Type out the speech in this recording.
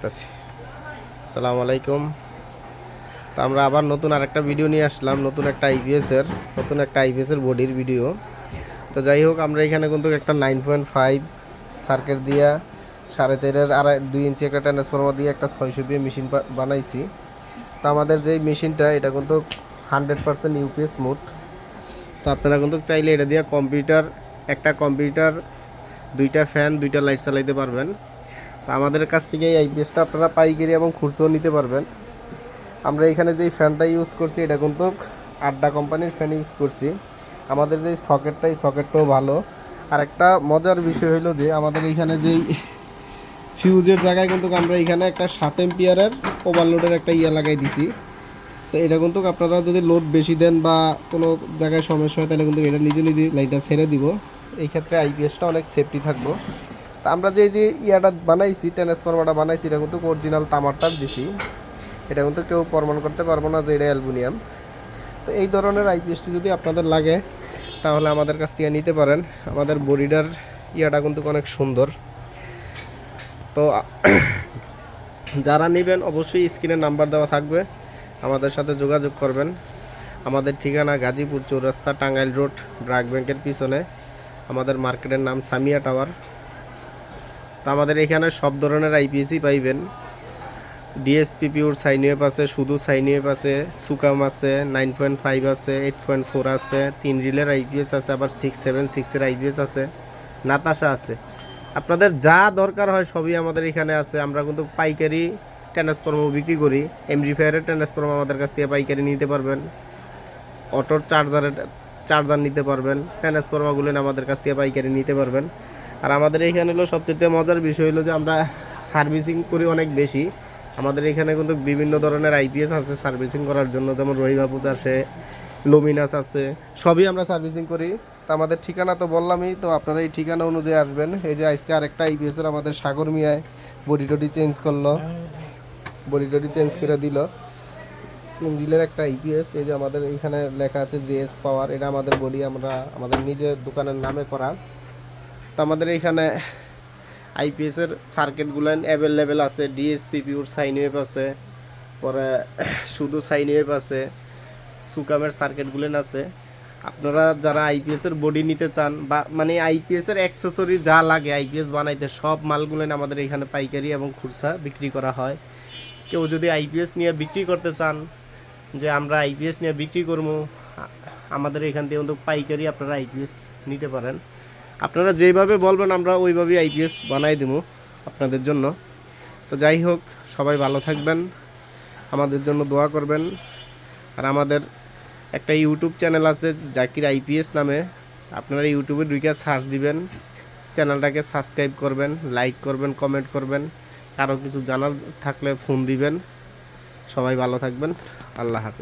করতেছি। আসসালামু আলাইকুম। তো আমরা আবার নতুন আরেকটা ভিডিও নিয়ে আসলাম, নতুন একটা আইপিএসের বডির ভিডিও। তো যাই হোক, আমরা এখানে কিন্তু একটা 9.5 সার্কিট দিয়া 4.5-এর 2 ইঞ্চি একটা ট্রান্সফরমার দিয়ে একটা 600 দিয়ে মেশিন বানাইছি। তো আমাদের যেই মেশিনটা এটা কিন্তু 100% ইউপিএস মোড। তো আপনারা কিন্তু চাইলে এটা দিয়ে একটা কম্পিউটার, 2টা ফ্যান, 2টা লাইট চালাইতে পারবেন। তো আমাদের কাছ থেকে এই আইপিএসটা আপনারা পাইকারি এবং খুচরো নিতে পারবেন। আমরা এখানে যেই ফ্যানটা ইউজ করছি এটা কিন্তু আড্ডা কোম্পানির ফ্যান ইউজ করছি। আমাদের যেই এই সকেটটাও ভালো। আর একটা মজার বিষয় হলো যে আমাদের এইখানে যেই ফিউজের জায়গায় কিন্তু আমরা এখানে একটা 7 এম্পিয়ারের ওভারলোডের একটা লাগাই দিছি। তো এটা কিন্তু আপনারা যদি লোড বেশি দেন বা কোনো জায়গায় সমস্যা হয় তাহলে কিন্তু এটা নিজে লাইটটা ছেড়ে দিব। এই ক্ষেত্রে আইপিএসটা অনেক সেফটি থাকবো। তা আমরা যে বানাইছি, ট্রান্সফরমারটা বানাইছি, এটা কিন্তু অরিজিনাল তামারটা দিছি। এটা কিন্তু কেউ প্রমাণ করতে পারবো না যে এটা অ্যালুমিনিয়াম। তো এই ধরনের আইপিএসটি যদি আপনাদের লাগে তাহলে আমাদের কাছ থেকে নিতে পারেন। আমাদের বডিটার কিন্তু অনেক সুন্দর। তো যারা নেবেন অবশ্যই স্ক্রিনে নাম্বার দেওয়া থাকবে, আমাদের সাথে যোগাযোগ করবেন। আমাদের ঠিকানা গাজীপুর চৌরাস্তা, টাঙ্গাইল রোড, ব্র্যাক ব্যাংকের পিছনে। আমাদের মার্কেটের নাম সামিয়া টাওয়ার। তো আমাদের এখানে সব ধরনের আইপিএসই পাইবেন। ডিএসপি পিওর সাইনওয়েভ আছে, শুধু সাইনওয়েভ আছে, সুকাম আছে, 9.5 আছে, 8.4 আছে, 3 রিলের আইপিএস আছে, আবার 6.76-এর আইপিএস আছে, নাতাশা আছে। আপনাদের যা দরকার হয় সবই আমাদের এখানে আছে। আমরা কিন্তু পাইকারি ট্রান্সফরমার বিক্রি করি। এমপ্লিফায়ারের ট্রান্সফরমার আমাদের কাছ থেকে পাইকারি নিতে পারবেন। অটোর চার্জার নিতে পারবেন। ট্রান্সফরমারগুলো আমাদের কাছ থেকে পাইকারি নিতে পারবেন। আর আমাদের এখানে হলো সবচেয়ে মজার বিষয় হলো যে আমরা সার্ভিসিং করি অনেক বেশি। আমাদের এখানে কিন্তু বিভিন্ন ধরনের আইপিএস আছে সার্ভিসিং করার জন্য, যেমন রহিবাপুজ আছে, লুমিনাস আছে, সবই আমরা সার্ভিসিং করি। তো আমাদের ঠিকানা তো বললামই, তো আপনারা এই ঠিকানা অনুযায়ী আসবেন। এই যে আজকে আরেকটা আইপিএসের আমাদের সাগর মিয়ায় বডি চেঞ্জ করে দিল। 3 রিলের একটা আইপিএস। এই যে আমাদের এখানে লেখা আছে জেএস পাওয়ার, এটা আমাদের বডি, আমরা আমাদের নিজের দোকানের নামে করা। তো আমাদের এইখানে আইপিএসের সার্কিটগুলো অ্যাভেলেবেল আছে। ডিএসপি পিওর সাইনওয়েভ আছে, পরে শুধু সাইনওয়েভ আছে, সুকামের সার্কিটগুলো আছে। আপনারা যারা আইপিএসের বডি নিতে চান বা মানে আইপিএসের অ্যাক্সেসরি যা লাগে আইপিএস বানাইতে, সব মালগুলো আমাদের এখানে পাইকারি এবং খুচরা বিক্রি করা হয়। কেউ যদি আইপিএস নিয়ে বিক্রি করতে চান, যে আমরা আইপিএস নিয়ে বিক্রি করবো, আমাদের এখান থেকে কিন্তু পাইকারি আপনারা আইপিএস নিতে পারেন। আপনারা যেইভাবে বলবেন আমরা ওইভাবেই আইপিএস বানাই দেবো আপনাদের জন্য। তো যাই হোক, সবাই ভালো থাকবেন, আমাদের জন্য দোয়া করবেন। আর আমাদের একটা ইউটিউব চ্যানেল আছে জাকির আইপিএস নামে। আপনারা ইউটিউবে ঢুকে সার্চ দিবেন, চ্যানেলটাকে সাবস্ক্রাইব করবেন, লাইক করবেন, কমেন্ট করবেন। কারো কিছু জানার থাকলে ফোন দিবেন। সবাই ভালো থাকবেন। আল্লাহ হাফেজ।